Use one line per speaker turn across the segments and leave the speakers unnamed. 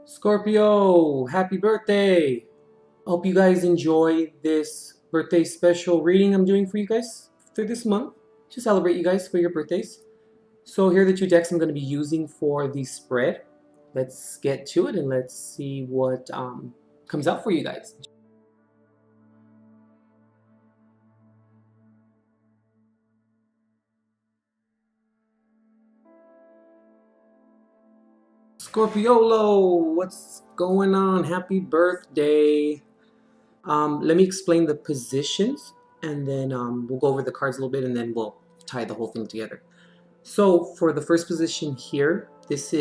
Scorpio, happy birthday! Hope you guys enjoy this birthday special reading I'm doing for you guys for this month to celebrate you guys for your birthdays. So here are the two decks I'm going to be using for the spread. Let's get to it and let's see what comes out for you guys. Scorpiolo, what's going on? Happy birthday! Let me explain the positions and then we'll go over the cards a little bit and then we'll tie the whole thing together. So for the first position here, this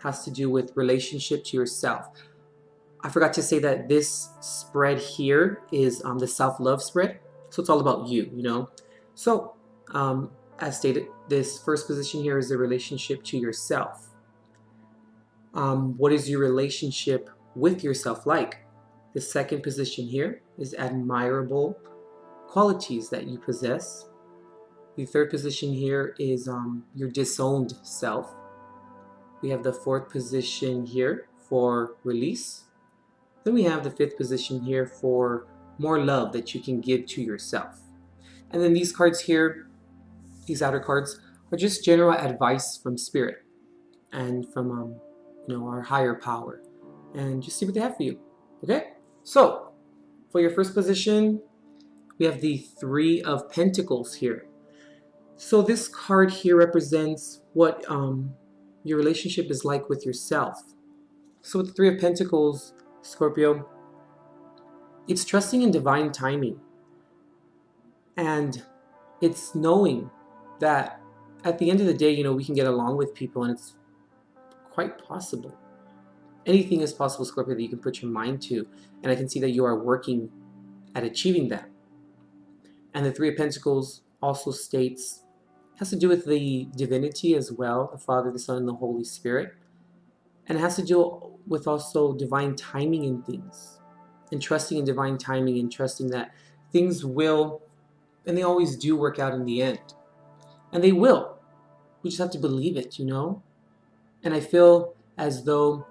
has to do with relationship to yourself. I forgot to say that this spread here is the self-love spread. So it's all about you, you know. So as stated, this first position here is the relationship to yourself. What is your relationship with yourself like? The second position here is admirable qualities that you possess. The third position here is your disowned self. We have the fourth position here for release. Then we have the fifth position here for more love that you can give to yourself. And then these cards here, these outer cards, are just general advice from spirit and from our higher power. And just see what they have for you. Okay? So, for your first position, we have the Three of Pentacles here. So this card here represents what your relationship is like with yourself. So with the Three of Pentacles, Scorpio, it's trusting in divine timing. And it's knowing that at the end of the day, we can get along with people and it's quite possible. Anything is possible, Scorpio, that you can put your mind to. And I can see that you are working at achieving that. And the Three of Pentacles also states, has to do with the divinity as well, the Father, the Son, and the Holy Spirit. And it has to do with also divine timing in things. And trusting in divine timing and trusting that things will, and they always do work out in the end. And they will. We just have to believe it, And I feel as though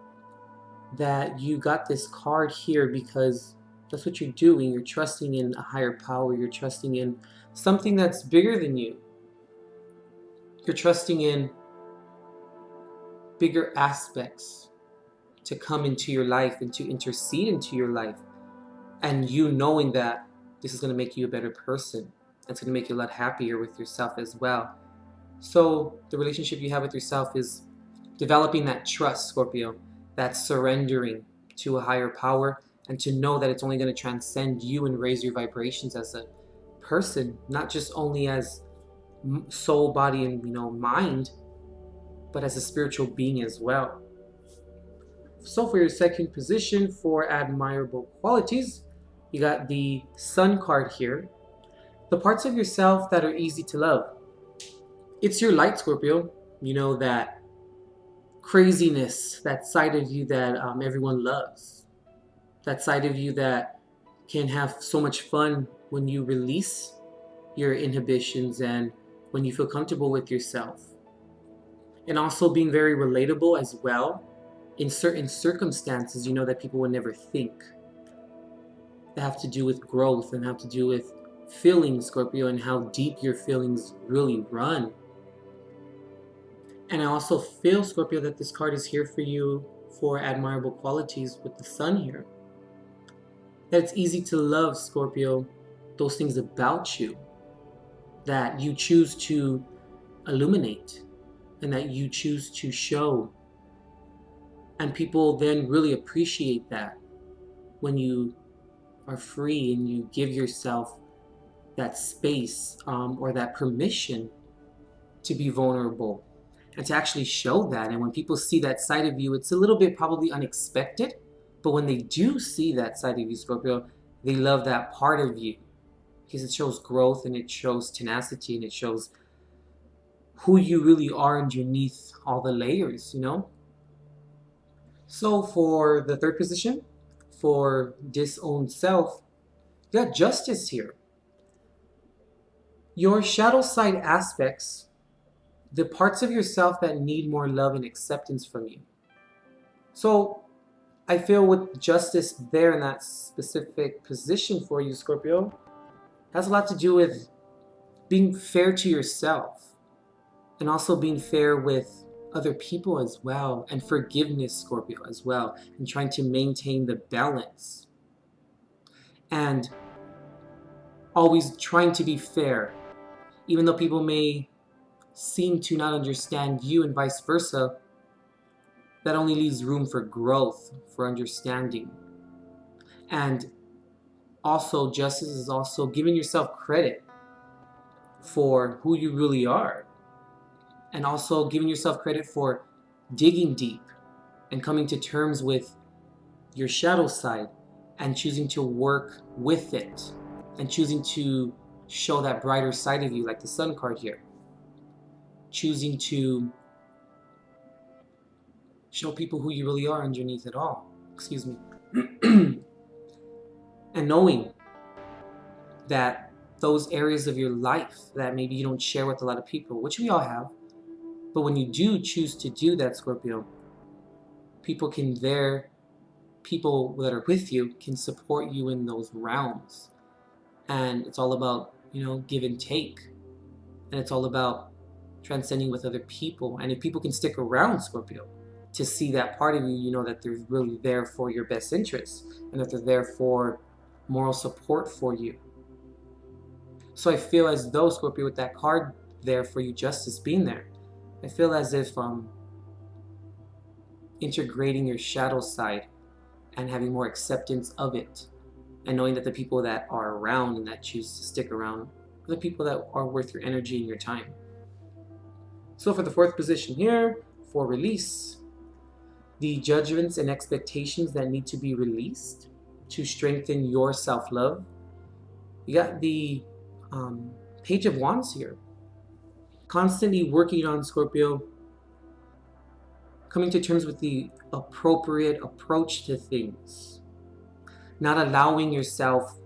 that you got this card here because that's what you're doing. You're trusting in a higher power. You're trusting in something that's bigger than you. You're trusting in bigger aspects to come into your life and to intercede into your life. And you knowing that this is going to make you a better person. It's going to make you a lot happier with yourself as well. So the relationship you have with yourself is developing that trust, Scorpio, that surrendering to a higher power and to know that it's only going to transcend you and raise your vibrations as a person, not just only as soul, body, and mind, but as a spiritual being as well. So for your second position for admirable qualities, you got the Sun card here. The parts of yourself that are easy to love. It's your light, Scorpio. That craziness, that side of you that everyone loves. That side of you that can have so much fun when you release your inhibitions and when you feel comfortable with yourself. And also being very relatable as well in certain circumstances, that people would never think. That have to do with growth and have to do with feelings, Scorpio, and how deep your feelings really run. And I also feel, Scorpio, that this card is here for you for admirable qualities with the Sun here. That it's easy to love, Scorpio, those things about you that you choose to illuminate and that you choose to show. And people then really appreciate that when you are free and you give yourself that space or that permission to be vulnerable and to actually show that. And when people see that side of you, it's a little bit probably unexpected, but when they do see that side of you, Scorpio, they love that part of you because it shows growth and it shows tenacity and it shows who you really are underneath all the layers, So for the third position, for disowned self, you got Justice here. Your shadow side aspects, the parts of yourself that need more love and acceptance from you. So I feel with justice there in that specific position for you, Scorpio, has a lot to do with being fair to yourself and also being fair with other people as well, and forgiveness, Scorpio, as well, and trying to maintain the balance and always trying to be fair, even though people may seem to not understand you and vice versa. That only leaves room for growth, for understanding. And also, justice is also giving yourself credit for who you really are, and also giving yourself credit for digging deep and coming to terms with your shadow side and choosing to work with it and choosing to show that brighter side of you, like the Sun card here. Choosing to show people who you really are underneath it all. Excuse me. And knowing that those areas of your life that maybe you don't share with a lot of people, which we all have, but when you do choose to do that, Scorpio, people that are with you can support you in those realms. And it's all about, give and take. And it's all about transcending with other people. And if people can stick around, Scorpio, to see that part of you, you know that they're really there for your best interests and that they're there for moral support for you. So I feel as though, Scorpio, with that card there for you, justice being there, I feel as if integrating your shadow side and having more acceptance of it, and knowing that the people that are around and that choose to stick around are the people that are worth your energy and your time. So for the fourth position here, for release, the judgments and expectations that need to be released to strengthen your self-love. You got the Page of Wands here. Constantly working on, Scorpio, coming to terms with the appropriate approach to things. Not allowing yourself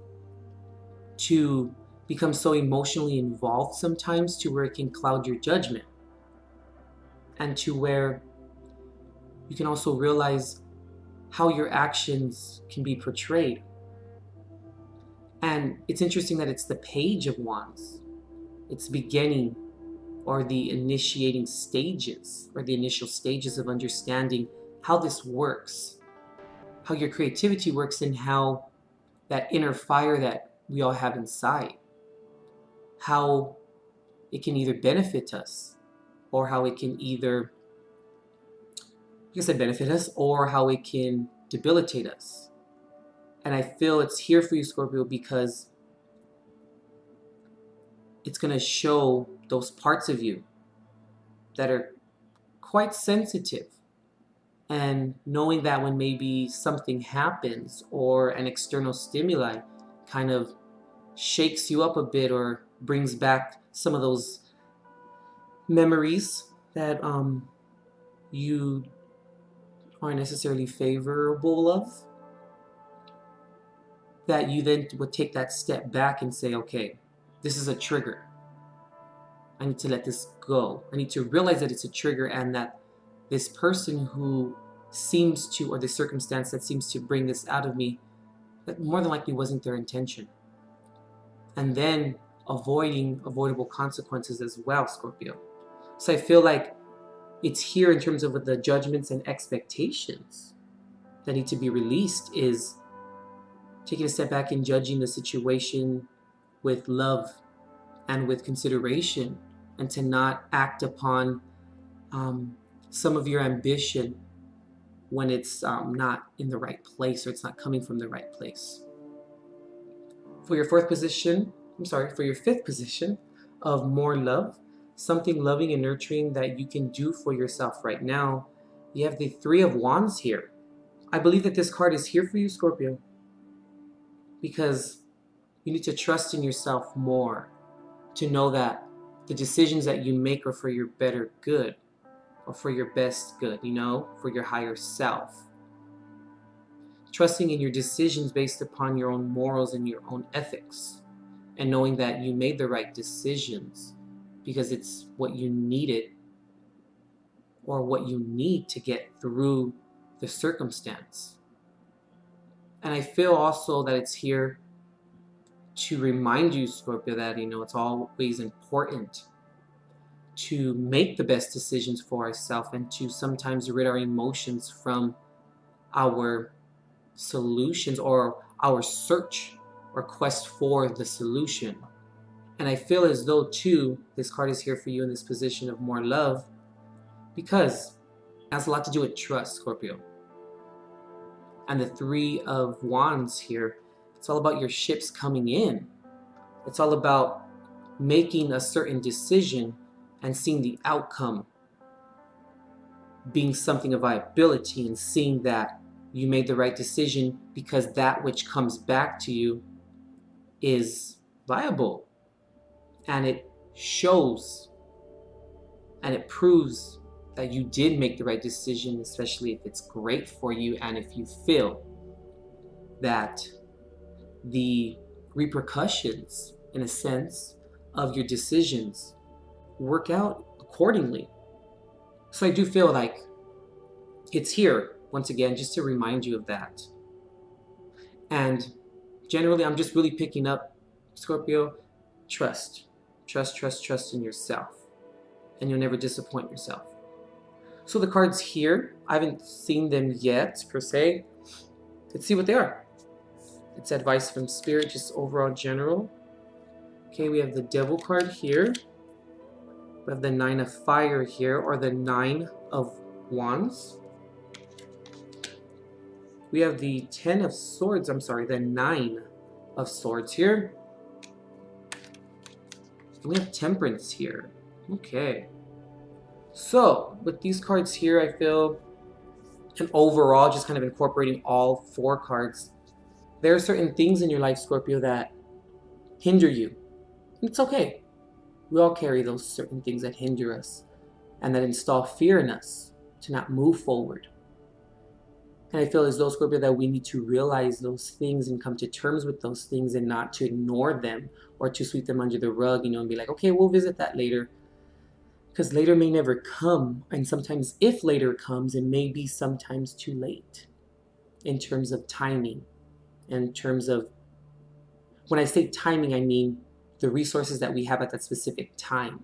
to become so emotionally involved sometimes to where it can cloud your judgment. And to where you can also realize how your actions can be portrayed. And it's interesting that it's the Page of Wands. It's beginning, or the initiating stages, or the initial stages of understanding how this works, how your creativity works, and how that inner fire that we all have inside, how it can either benefit us, or how it can either, benefit us, or how it can debilitate us. And I feel it's here for you, Scorpio, because it's going to show those parts of you that are quite sensitive. And knowing that when maybe something happens or an external stimuli kind of shakes you up a bit or brings back some of those memories that you aren't necessarily favorable of, that you then would take that step back and say, okay, this is a trigger. I need to let this go. I need to realize that it's a trigger, and that this person who seems to, or the circumstance that seems to bring this out of me, that more than likely wasn't their intention. And then avoiding avoidable consequences as well, Scorpio. So I feel like it's here in terms of the judgments and expectations that need to be released, is taking a step back and judging the situation with love and with consideration, and to not act upon some of your ambition when it's not in the right place, or it's not coming from the right place. For your fifth position of more love, something loving and nurturing that you can do for yourself right now, you have the Three of Wands here. I believe that this card is here for you, Scorpio, because you need to trust in yourself more, to know that the decisions that you make are for your better good, or for your best good, for your higher self. Trusting in your decisions based upon your own morals and your own ethics, and knowing that you made the right decisions because it's what you needed, or what you need to get through the circumstance. And I feel also that it's here to remind you, Scorpio, that, you know, it's always important to make the best decisions for ourselves and to sometimes rid our emotions from our solutions or our search or quest for the solution. And I feel as though, too, this card is here for you in this position of more love, because it has a lot to do with trust, Scorpio. And the Three of Wands here, it's all about your ships coming in. It's all about making a certain decision and seeing the outcome being something of viability, and seeing that you made the right decision because that which comes back to you is viable. And it shows and it proves that you did make the right decision, especially if it's great for you and if you feel that the repercussions, in a sense, of your decisions work out accordingly. So I do feel like it's here, once again, just to remind you of that. And generally, I'm just really picking up, Scorpio, trust. Trust in yourself. And you'll never disappoint yourself. So the cards here, I haven't seen them yet, per se. Let's see what they are. It's advice from Spirit, just overall general. Okay, we have the Devil card here. We have the Nine of Fire here, or the Nine of Wands. We have the Ten of Swords, the Nine of Swords here. And we have Temperance here. Okay. So, with these cards here, I feel, and overall, just kind of incorporating all four cards, there are certain things in your life, Scorpio, that hinder you. And it's okay. We all carry those certain things that hinder us and that install fear in us to not move forward. And I feel as though, Scorpio, that we need to realize those things and come to terms with those things and not to ignore them or to sweep them under the rug, and be like, okay, we'll visit that later. Because later may never come. And sometimes if later comes, it may be sometimes too late in terms of timing. In terms of, when I say timing, I mean the resources that we have at that specific time.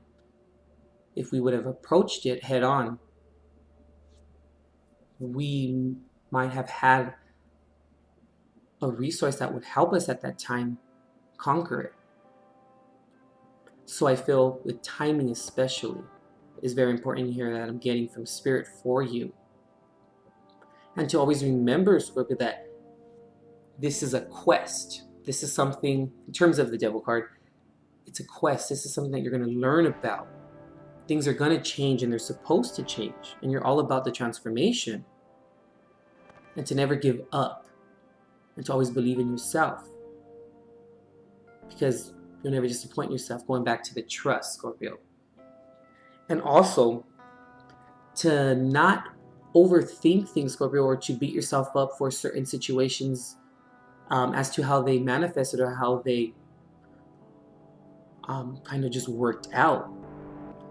If we would have approached it head on, we might have had a resource that would help us at that time conquer it. So I feel with timing especially is very important here, that I'm getting from Spirit for you. And to always remember, Scorpio, that this is a quest. This is something, in terms of the Devil card, it's a quest. This is something that you're going to learn about. Things are going to change, and they're supposed to change. And you're all about the transformation. And to never give up. And to always believe in yourself. Because you'll never disappoint yourself, going back to the trust, Scorpio. And also, to not overthink things, Scorpio, or to beat yourself up for certain situations as to how they manifested or how they kind of just worked out.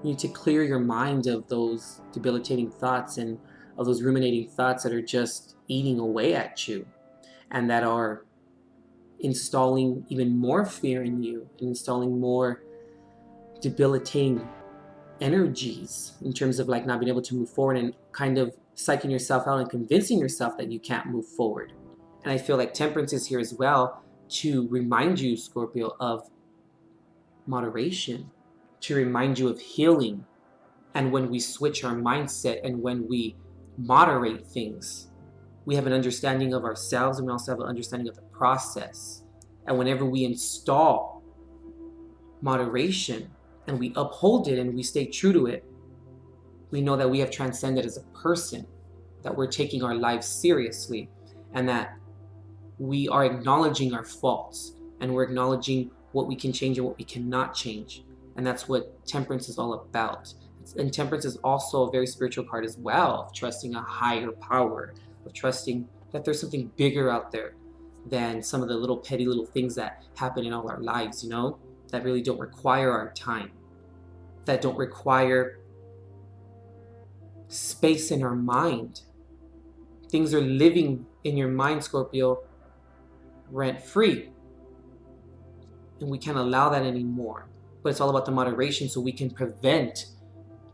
You need to clear your mind of those debilitating thoughts and of those ruminating thoughts that are just eating away at you and that are installing even more fear in you and installing more debilitating energies in terms of like not being able to move forward and kind of psyching yourself out and convincing yourself that you can't move forward. And I feel like Temperance is here as well to remind you, Scorpio, of moderation, to remind you of healing. And when we switch our mindset and when we moderate things, we have an understanding of ourselves, and we also have an understanding of the process. And whenever we install moderation and we uphold it and we stay true to it, we know that we have transcended as a person, that we're taking our lives seriously, and that we are acknowledging our faults, and we're acknowledging what we can change and what we cannot change. And that's what Temperance is all about. And Temperance is also a very spiritual card as well, of trusting a higher power, of trusting that there's something bigger out there than some of the little petty little things that happen in all our lives, that really don't require our time, that don't require space in our mind Things are living in your mind, Scorpio, rent-free. And we can't allow that anymore. But it's all about the moderation, so we can prevent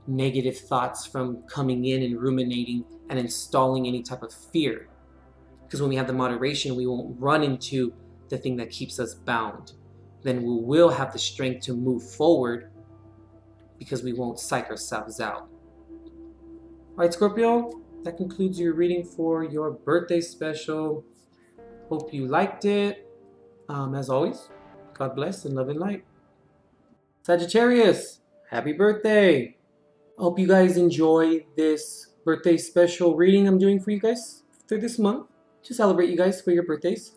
negative thoughts from coming in and ruminating and installing any type of fear. Because when we have the moderation, we won't run into the thing that keeps us bound. Then we will have the strength to move forward because we won't psych ourselves out. All right, Scorpio, that concludes your reading for your birthday special. Hope you liked it. As always, God bless and love and light. Sagittarius, happy birthday. I hope you guys enjoy this birthday special reading I'm doing for you guys for this month to celebrate you guys for your birthdays.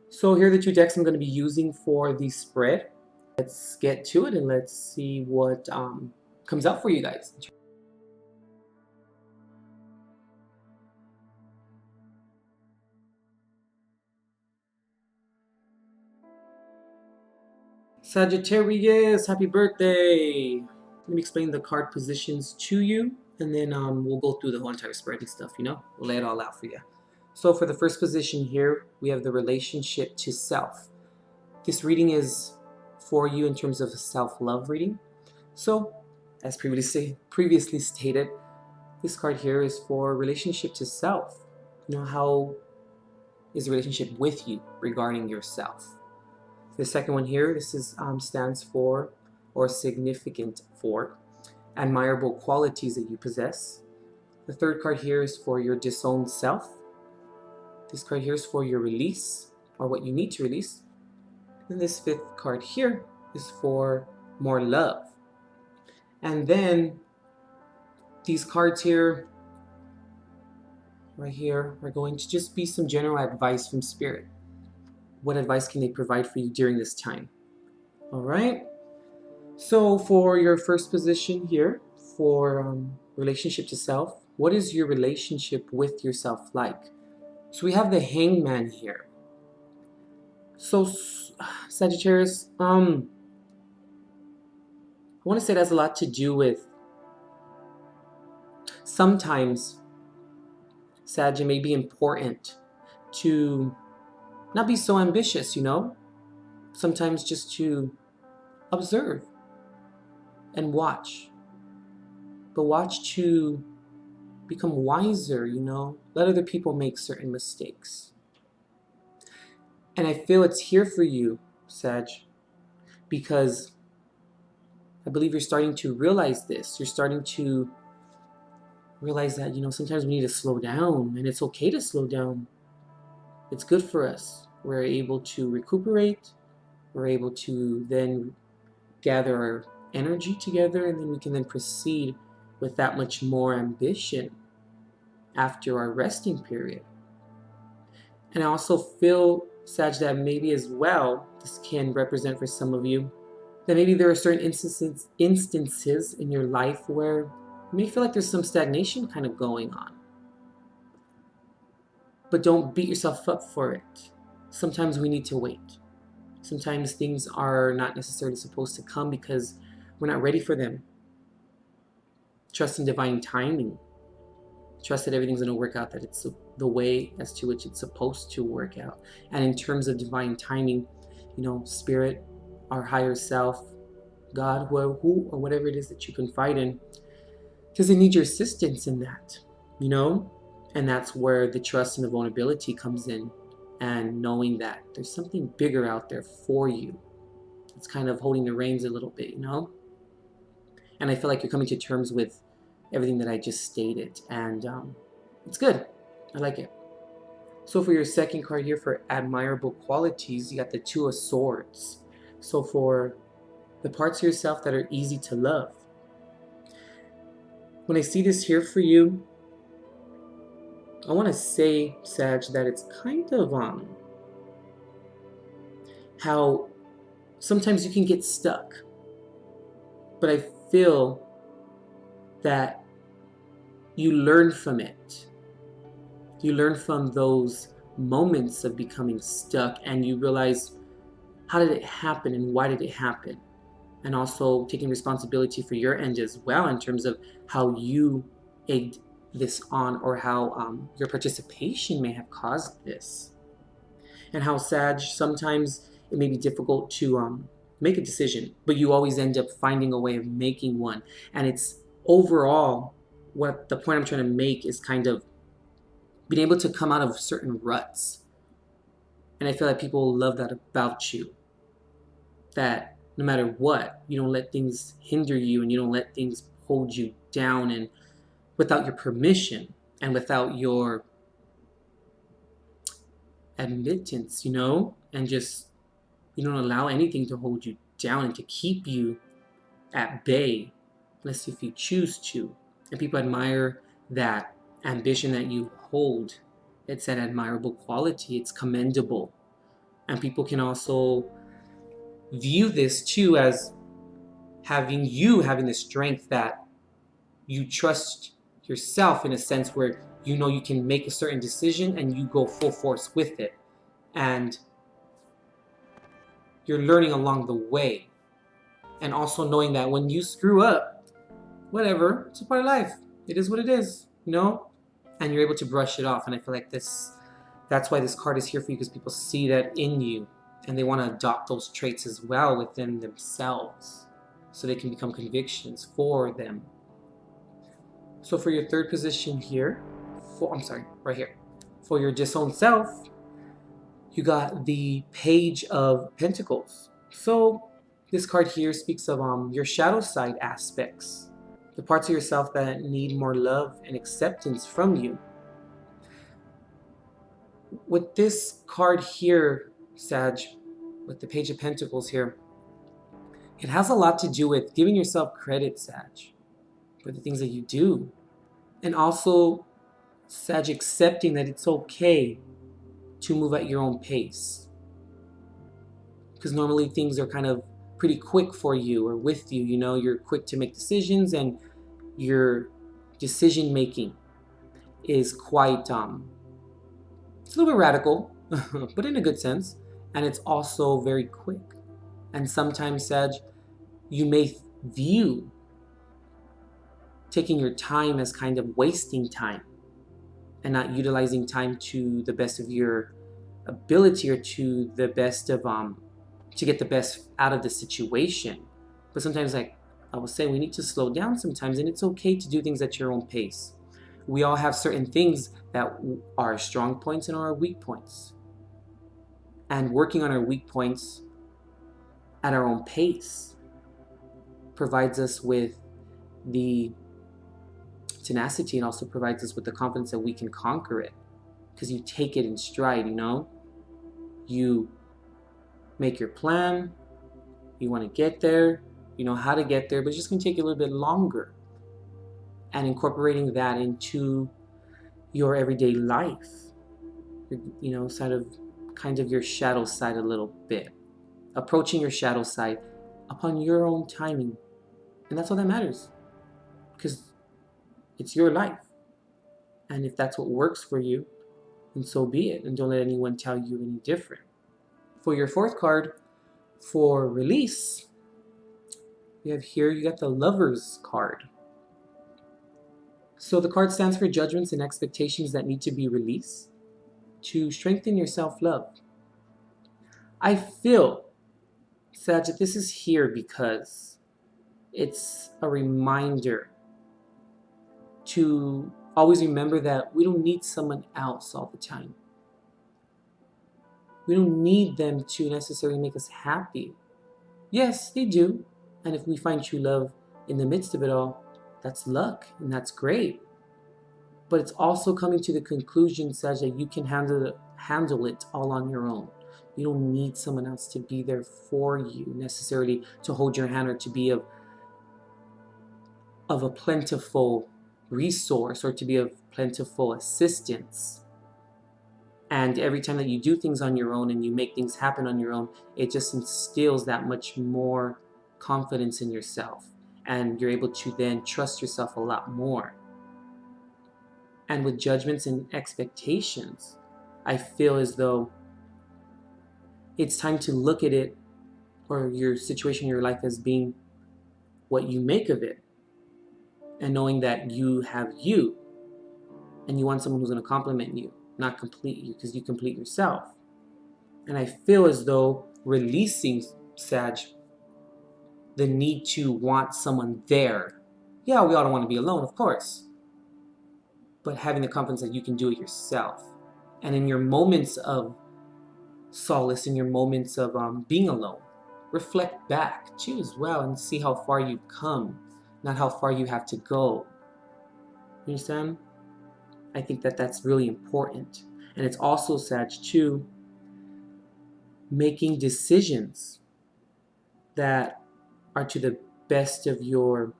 So here are the two decks I'm going to be using for the spread. Let's get to it and let's see what comes out for you guys. Sagittarius, happy birthday! Let me explain the card positions to you, and then we'll go through the whole entire spread and stuff, you know? We'll lay it all out for you. So for the first position here, we have the relationship to self. This reading is for you in terms of a self-love reading. So, as previously stated, this card here is for relationship to self. You know, how is the relationship with you regarding yourself? The second one here, this is stands for, or significant for, admirable qualities that you possess. The third card here is for your disowned self. This card here is for your release, or what you need to release. And this fifth card here is for more love. And then these cards here, right here, are going to just be some general advice from Spirit. What advice can they provide for you during this time? All right. So for your first position here, for relationship to self, what is your relationship with yourself like? So we have the Hangman here. So Sagittarius, I want to say it has a lot to do with sometimes, Sag, it may be important to not be so ambitious, you know? Sometimes just to observe and watch. But watch to become wiser, you know? Let other people make certain mistakes. And I feel it's here for you, Sag, because I believe you're starting to realize this. You're starting to realize that, you know, sometimes we need to slow down, and it's okay to slow down. It's good for us. We're able to recuperate. We're able to then gather our energy together, and then we can then proceed with that much more ambition after our resting period. And I also feel, Sag, that maybe as well, this can represent for some of you, that maybe there are certain instances in your life where you may feel like there's some stagnation kind of going on. But don't beat yourself up for it. Sometimes we need to wait. Sometimes things are not necessarily supposed to come because we're not ready for them. Trust in divine timing. Trust that everything's going to work out, that it's the way as to which it's supposed to work out. And in terms of divine timing, you know, Spirit, our higher self, God, who or whatever it is that you confide in, doesn't need your assistance in that, you know? And that's where the trust and the vulnerability comes in, and knowing that there's something bigger out there for you. It's kind of holding the reins a little bit, you know? And I feel like you're coming to terms with everything that I just stated, and it's good. I like it. So for your second card here, for admirable qualities, you got the Two of Swords. So for the parts of yourself that are easy to love, when I see this here for you, I want to say, Sag, that it's kind of how sometimes you can get stuck, but I feel that you learn from it. You learn from those moments of becoming stuck, and you realize, how did it happen and why did it happen? And also taking responsibility for your end as well, in terms of how you this on, or how your participation may have caused this. And how, Sag, sometimes it may be difficult to make a decision, but you always end up finding a way of making one. And it's overall, what the point I'm trying to make is kind of being able to come out of certain ruts. And I feel like people love that about you. That no matter what, you don't let things hinder you, and you don't let things hold you down, and without your permission and without your admittance, you know, and just you don't allow anything to hold you down and to keep you at bay unless if you choose to. And people admire that ambition that you hold. It's an admirable quality. It's commendable. And people can also view this too as having the strength that you trust yourself, in a sense where you know you can make a certain decision and you go full force with it. And you're learning along the way. And also knowing that when you screw up, whatever, it's a part of life. It is what it is, you know? And you're able to brush it off. And I feel like that's why this card is here for you, because people see that in you and they want to adopt those traits as well within themselves so they can become convictions for them. So for your third position here, right here, for your disowned self, you got the Page of Pentacles. So this card here speaks of your shadow side aspects, the parts of yourself that need more love and acceptance from you. With this card here, Sag, with the Page of Pentacles here, it has a lot to do with giving yourself credit, Sag, for the things that you do. And also, Sag, accepting that it's okay to move at your own pace. Because normally things are kind of pretty quick for you or with you, you know, you're quick to make decisions, and your decision making is quite, it's a little bit radical, but in a good sense. And it's also very quick. And sometimes, Sag, you may view taking your time as kind of wasting time and not utilizing time to the best of your ability, or to the best of to get the best out of the situation. But sometimes, like I was saying, we need to slow down sometimes, and it's okay to do things at your own pace. We all have certain things that are strong points and are weak points, and working on our weak points at our own pace provides us with the tenacity, and also provides us with the confidence that we can conquer it, because you take it in stride, you know. You make your plan, you want to get there, you know how to get there, but it's just going to take you a little bit longer. And incorporating that into your everyday life, you know, kind of your shadow side a little bit, approaching your shadow side upon your own timing. And that's all that matters, because it's your life. And if that's what works for you, then so be it. And don't let anyone tell you any different. For your fourth card, for release, we have here, you got the Lover's card. So the card stands for judgments and expectations that need to be released to strengthen your self-love. I feel, Sag, that this is here because it's a reminder to always remember that we don't need someone else all the time. We don't need them to necessarily make us happy. Yes, they do. And if we find true love in the midst of it all, that's luck, and that's great. But it's also coming to the conclusion, Sag, that you can handle it all on your own. You don't need someone else to be there for you, necessarily to hold your hand, or to be of a plentiful resource, or to be of plentiful assistance. And every time that you do things on your own and you make things happen on your own, it just instills that much more confidence in yourself. And you're able to then trust yourself a lot more. And with judgments and expectations, I feel as though it's time to look at it, or your situation in your life, as being what you make of it. And knowing that you have you, And you want someone who's going to compliment you, not complete you, because you complete yourself. And I feel as though releasing, Sag, the need to want someone there. Yeah, we all don't want to be alone, of course. But having the confidence that you can do it yourself. And in your moments of solace, in your moments of being alone, reflect back too as well and see how far you've come, not how far you have to go. You understand? I think that that's really important. And it's also, Sag, too, making decisions that are to the best of your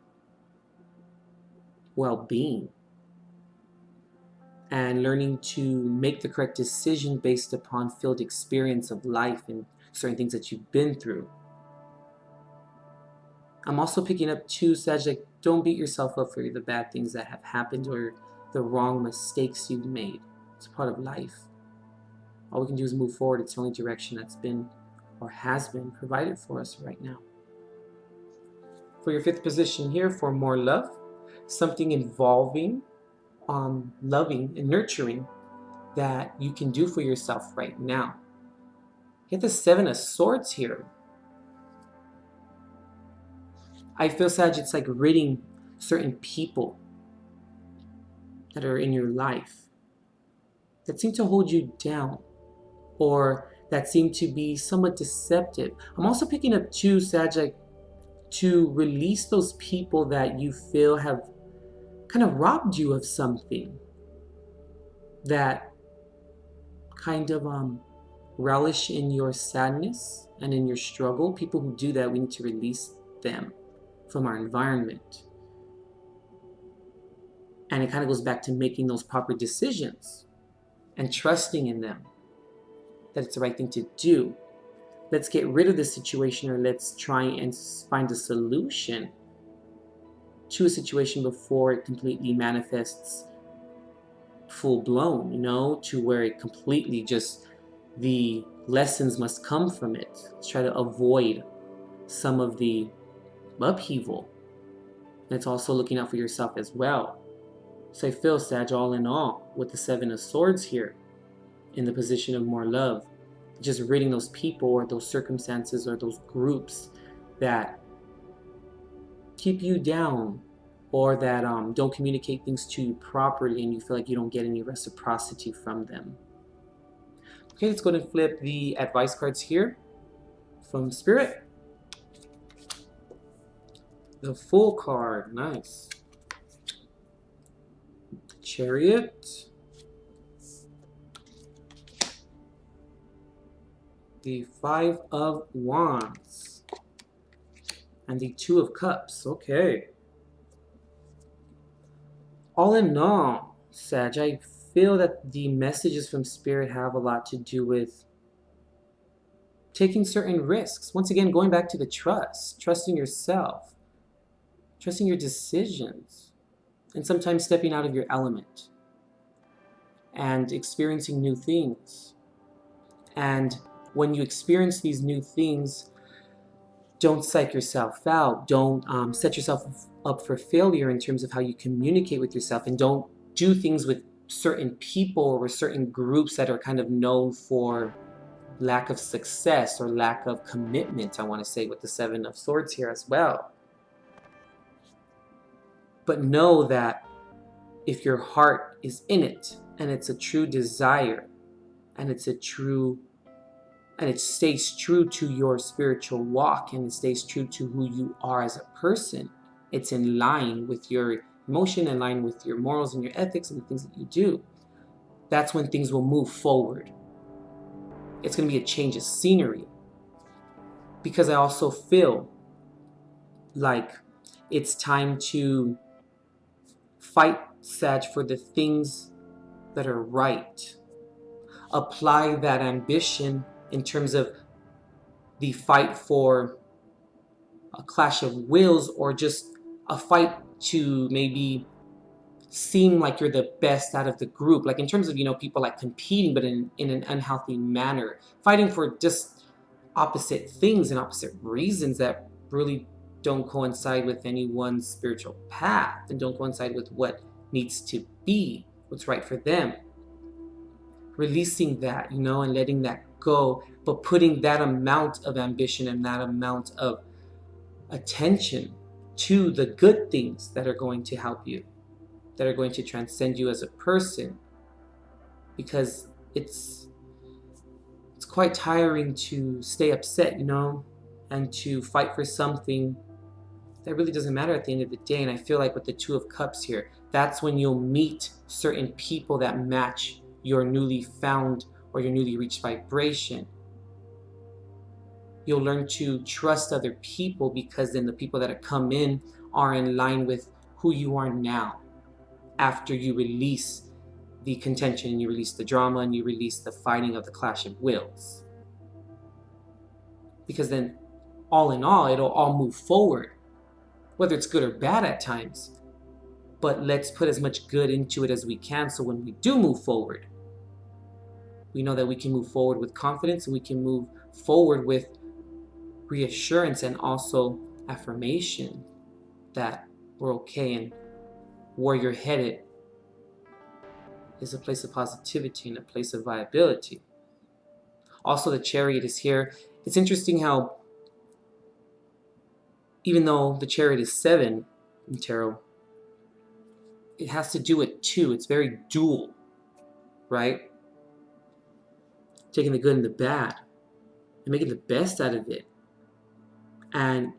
well-being, and learning to make the correct decision based upon filled experience of life and certain things that you've been through. I'm also picking up too, Sag, like, don't beat yourself up for the bad things that have happened or the wrong mistakes you've made. It's part of life. All we can do is move forward. It's the only direction that's been or has been provided for us right now. For your fifth position here, for more love, something involving loving and nurturing that you can do for yourself right now. You have the Seven of Swords here. I feel, Sag, it's like ridding certain people that are in your life that seem to hold you down or that seem to be somewhat deceptive. I'm also picking up too, Sag, like, to release those people that you feel have kind of robbed you of something, that kind of relish in your sadness and in your struggle. People who do that, we need to release them from our environment. And it kind of goes back to making those proper decisions and trusting in them, that it's the right thing to do. Let's get rid of the situation, or let's try and find a solution to a situation before it completely manifests full blown, you know, to where it completely just, the lessons must come from it. Let's try to avoid some of the upheaval. And it's also looking out for yourself as well. So I feel, Sag, all in all, with the Seven of Swords here, in the position of more love, just ridding those people or those circumstances or those groups that keep you down, or that don't communicate things to you properly and you feel like you don't get any reciprocity from them. Okay, let's go ahead and flip the advice cards here from Spirit. The Fool card, nice. Chariot. The Five of Wands. And the Two of Cups, okay. All in all, Sag, I feel that the messages from Spirit have a lot to do with taking certain risks. Once again, going back to the trust, trusting yourself, trusting your decisions, and sometimes stepping out of your element and experiencing new things. And when you experience these new things, don't psych yourself out. Don't set yourself up for failure in terms of how you communicate with yourself, and don't do things with certain people or with certain groups that are kind of known for lack of success or lack of commitment, I want to say, with the Seven of Swords here as well. But know that if your heart is in it and it's a true desire and it's a true, and it stays true to your spiritual walk and it stays true to who you are as a person, it's in line with your emotion, in line with your morals and your ethics and the things that you do, that's when things will move forward. It's going to be a change of scenery. Because I also feel like it's time to fight, Sag, for the things that are right. Apply that ambition in terms of the fight for a clash of wills, or just a fight to maybe seem like you're the best out of the group. Like in terms of, you know, people like competing, but in an unhealthy manner. Fighting for just opposite things and opposite reasons that really don't coincide with anyone's spiritual path and don't coincide with what needs to be what's right for them. Releasing that, you know, and letting that go, but putting that amount of ambition and that amount of attention to the good things that are going to help you, that are going to transcend you as a person. Because it's quite tiring to stay upset, you know, and to fight for something that really doesn't matter at the end of the day. And I feel like with the Two of Cups here, that's when you'll meet certain people that match your newly found or your newly reached vibration. You'll learn to trust other people, because then the people that have come in are in line with who you are now, after you release the contention, and you release the drama, and you release the fighting of the clash of wills. Because then, all in all, it'll all move forward, whether it's good or bad at times. But let's put as much good into it as we can, so when we do move forward, we know that we can move forward with confidence, and we can move forward with reassurance and also affirmation that we're okay, and where you're headed is a place of positivity and a place of viability. Also, the Chariot is here. It's interesting how, even though the Chariot is 7 in tarot, it has to do with 2. It's very dual, right? Taking the good and the bad and making the best out of it, and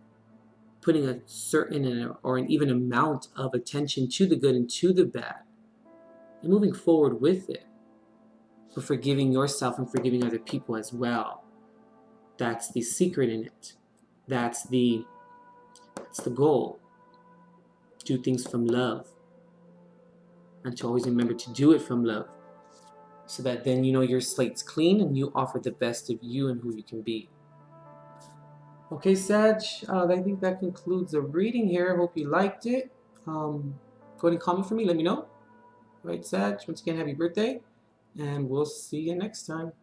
putting a certain or an even amount of attention to the good and to the bad, and moving forward with it, but forgiving yourself and forgiving other people as well. That's the secret in it. That's the goal. Do things from love, and to always remember to do it from love, so that then you know your slate's clean and you offer the best of you and who you can be. Okay, Sag, I think that concludes the reading here. Hope you liked it. Go ahead and comment for me. Let me know. All right, Sag, once again, happy birthday, and we'll see you next time.